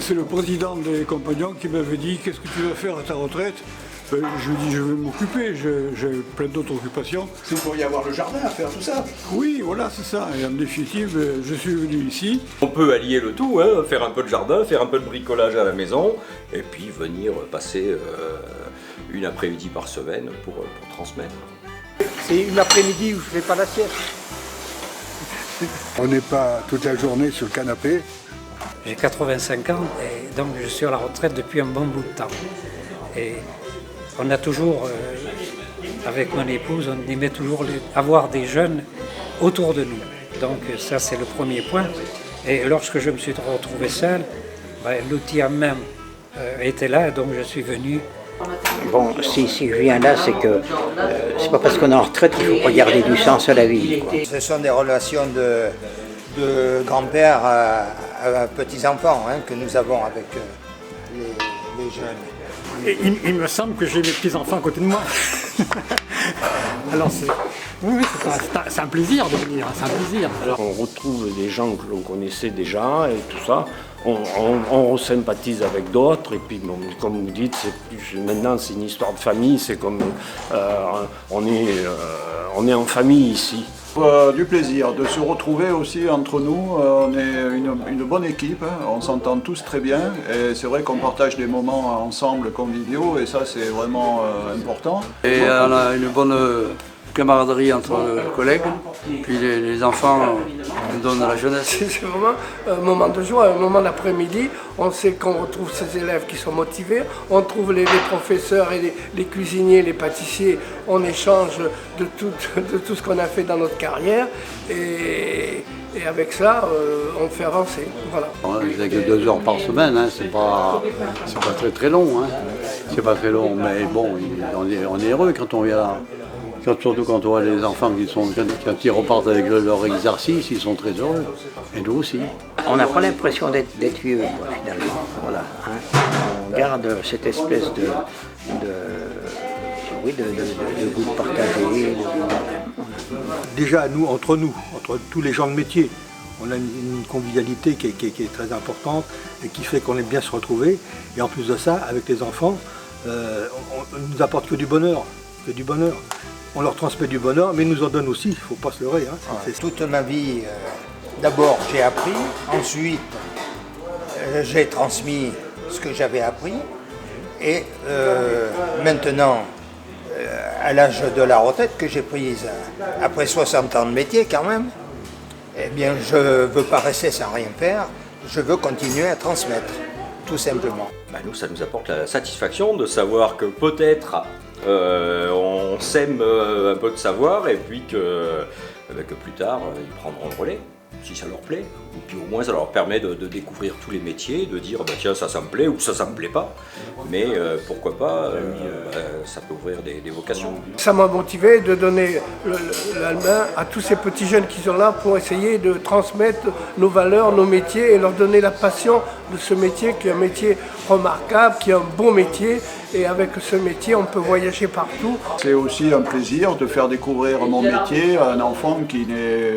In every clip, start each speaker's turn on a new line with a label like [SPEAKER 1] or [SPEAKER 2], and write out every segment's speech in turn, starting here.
[SPEAKER 1] C'est le président des compagnons qui m'avait dit « Qu'est-ce que tu vas faire à ta retraite ?» Je lui ai dit « Je vais m'occuper, j'ai plein d'autres occupations. »
[SPEAKER 2] Vous pourriez avoir le jardin à faire tout ça.
[SPEAKER 1] Oui, voilà, c'est ça. Et en définitive, je suis venu ici.
[SPEAKER 3] On peut allier le tout, hein, faire un peu de jardin, faire un peu de bricolage à la maison, et puis venir passer une après-midi par semaine pour transmettre.
[SPEAKER 4] C'est une après-midi où je ne fais pas la sieste.
[SPEAKER 5] On n'est pas toute la journée sur le canapé.
[SPEAKER 6] J'ai 85 ans et donc je suis à la retraite depuis un bon bout de temps. Et on a toujours, avec mon épouse, on aimait toujours avoir des jeunes autour de nous. Donc ça c'est le premier point. Et lorsque je me suis retrouvé seul, l'outil à main était là, donc je suis venu.
[SPEAKER 7] Bon, si je viens là, c'est que c'est pas parce qu'on est en retraite qu'il faut regarder du sens à la vie, quoi.
[SPEAKER 4] Ce sont des relations de grand-père à petits-enfants que nous avons avec les jeunes.
[SPEAKER 8] Et il me semble que j'ai mes petits-enfants à côté de moi. Alors c'est un plaisir de venir, c'est un plaisir.
[SPEAKER 9] Alors on retrouve des gens que l'on connaissait déjà et tout ça. On sympathise avec d'autres et puis bon, comme vous dites, maintenant c'est une histoire de famille, c'est comme on est en famille ici.
[SPEAKER 2] Du plaisir de se retrouver aussi entre nous, on est une bonne équipe, hein. On s'entend tous très bien et c'est vrai qu'on partage des moments ensemble conviviaux et ça c'est vraiment important.
[SPEAKER 10] Et on a une bonne camaraderie entre collègues, puis les enfants nous donnent la jeunesse.
[SPEAKER 11] C'est vraiment un moment de joie, un moment d'après-midi. On sait qu'on retrouve ces élèves qui sont motivés, on trouve les professeurs et les cuisiniers, les pâtissiers, on échange de tout ce qu'on a fait dans notre carrière et avec ça, on fait avancer. Voilà.
[SPEAKER 12] C'est que 2 heures par semaine, hein. C'est pas très long, hein. C'est pas très long, mais bon, on est heureux quand on vient là. Surtout quand on voit les enfants quand ils repartent avec leur exercice, ils sont très heureux. Et nous aussi.
[SPEAKER 7] On n'a pas l'impression d'être vieux, quoi, finalement. Voilà, hein. On garde cette espèce de goût de partager.
[SPEAKER 4] Déjà, nous, entre tous les gens de métier, on a une convivialité qui est très importante et qui fait qu'on aime bien se retrouver. Et en plus de ça, avec les enfants, on ne nous apporte que du bonheur. On leur transmet du bonheur, mais ils nous en donnent aussi, il ne faut pas se leurrer. Hein. Toute ma vie, d'abord j'ai appris, ensuite j'ai transmis ce que j'avais appris, et maintenant, à l'âge de la retraite que j'ai prise, après 60 ans de métier quand même, eh bien je ne veux pas rester sans rien faire, je veux continuer à transmettre, tout simplement.
[SPEAKER 3] Nous, ça nous apporte la satisfaction de savoir que peut-être on sème un peu de savoir et puis que plus tard ils prendront le relais si ça leur plaît. Et puis au moins ça leur permet de découvrir tous les métiers, de dire tiens ça me plaît ou ça me plaît pas. Mais pourquoi pas, ça peut ouvrir des vocations.
[SPEAKER 11] Ça m'a motivé de donner la main à tous ces petits jeunes qui sont là pour essayer de transmettre nos valeurs, nos métiers et leur donner la passion de ce métier qui est un métier remarquable, qui est un beau métier. Et avec ce métier, on peut voyager partout.
[SPEAKER 2] C'est aussi un plaisir de faire découvrir mon métier à un enfant qui n'est...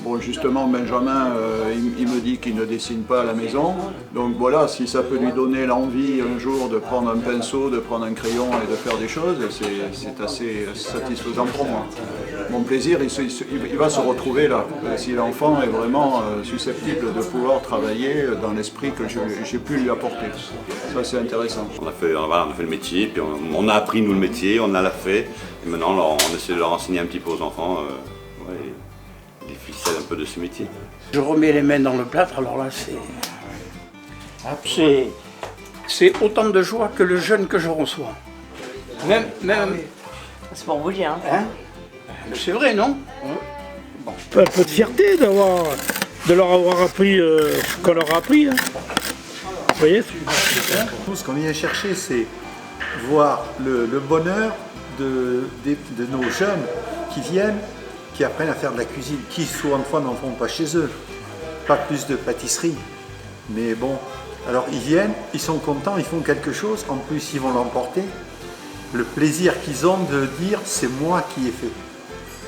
[SPEAKER 2] Bon, justement, Benjamin, il me dit qu'il ne dessine pas à la maison. Donc voilà, si ça peut lui donner l'envie un jour de prendre un pinceau, de prendre un crayon et de faire des choses, c'est assez satisfaisant pour moi. Mon plaisir, il va se retrouver là. Si l'enfant est vraiment susceptible de pouvoir travailler dans l'esprit que j'ai pu lui apporter. Ça, c'est intéressant.
[SPEAKER 13] On a fait le métier, puis on a appris nous le métier, on l'a fait, et maintenant on essaie de leur enseigner un petit peu aux enfants les ficelles un peu de ce métier.
[SPEAKER 4] Je remets les mains dans le plâtre, alors là c'est autant de joie que le jeûne que je reçois. Même...
[SPEAKER 14] C'est pour vous dire.
[SPEAKER 4] Hein? C'est vrai, non?
[SPEAKER 8] Bon. Un peu de fierté de leur avoir appris ce qu'on leur a appris. Hein. Vous voyez?
[SPEAKER 15] Ce qu'on vient chercher, c'est voir le bonheur de nos jeunes qui viennent, qui apprennent à faire de la cuisine, qui souvent de fois n'en font pas chez eux. Pas plus de pâtisserie. Mais bon, alors ils viennent, ils sont contents, ils font quelque chose, en plus ils vont l'emporter. Le plaisir qu'ils ont de dire c'est moi qui ai fait.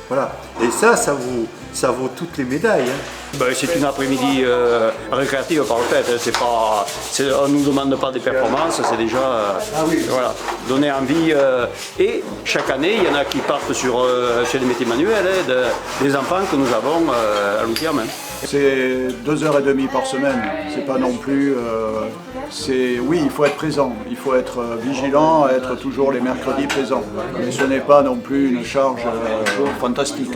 [SPEAKER 15] Voilà. Et ça vaut toutes les médailles. Hein.
[SPEAKER 9] Ben, c'est une après-midi récréative par le fait. On ne nous demande pas des performances, c'est déjà voilà, donner envie. Et chaque année, il y en a qui partent sur les métiers manuels, des enfants que nous avons à l'outil en main.
[SPEAKER 2] C'est 2h30 par semaine, c'est pas non plus... oui, il faut être présent, il faut être vigilant, être toujours les mercredis présents. Mais ce n'est pas non plus une charge fantastique.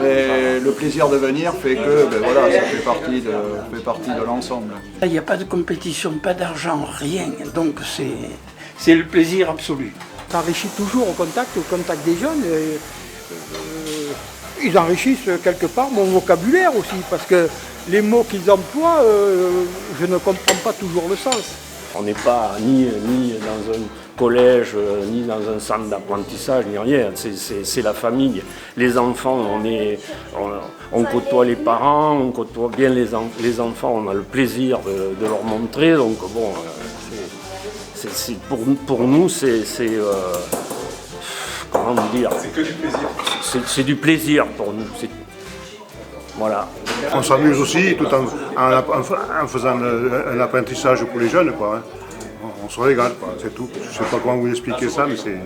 [SPEAKER 2] Mais le plaisir de venir fait que voilà, ça fait partie de l'ensemble.
[SPEAKER 11] Il n'y a pas de compétition, pas d'argent, rien. Donc c'est le plaisir absolu.
[SPEAKER 4] Ça enrichit toujours au contact des jeunes. Ils enrichissent quelque part mon vocabulaire aussi, parce que les mots qu'ils emploient, je ne comprends pas toujours le sens.
[SPEAKER 9] On n'est pas ni dans un collège, ni dans un centre d'apprentissage, ni rien. C'est la famille. Les enfants, on côtoie les parents, on côtoie bien les enfants, on a le plaisir de leur montrer. Donc bon, pour nous, comment dire? C'est que du plaisir. C'est du plaisir pour nous. Voilà.
[SPEAKER 5] On s'amuse aussi tout en faisant un apprentissage pour les jeunes, quoi. Hein. On se régale, quoi. C'est tout. Je ne sais pas comment vous expliquer ça, mais c'est...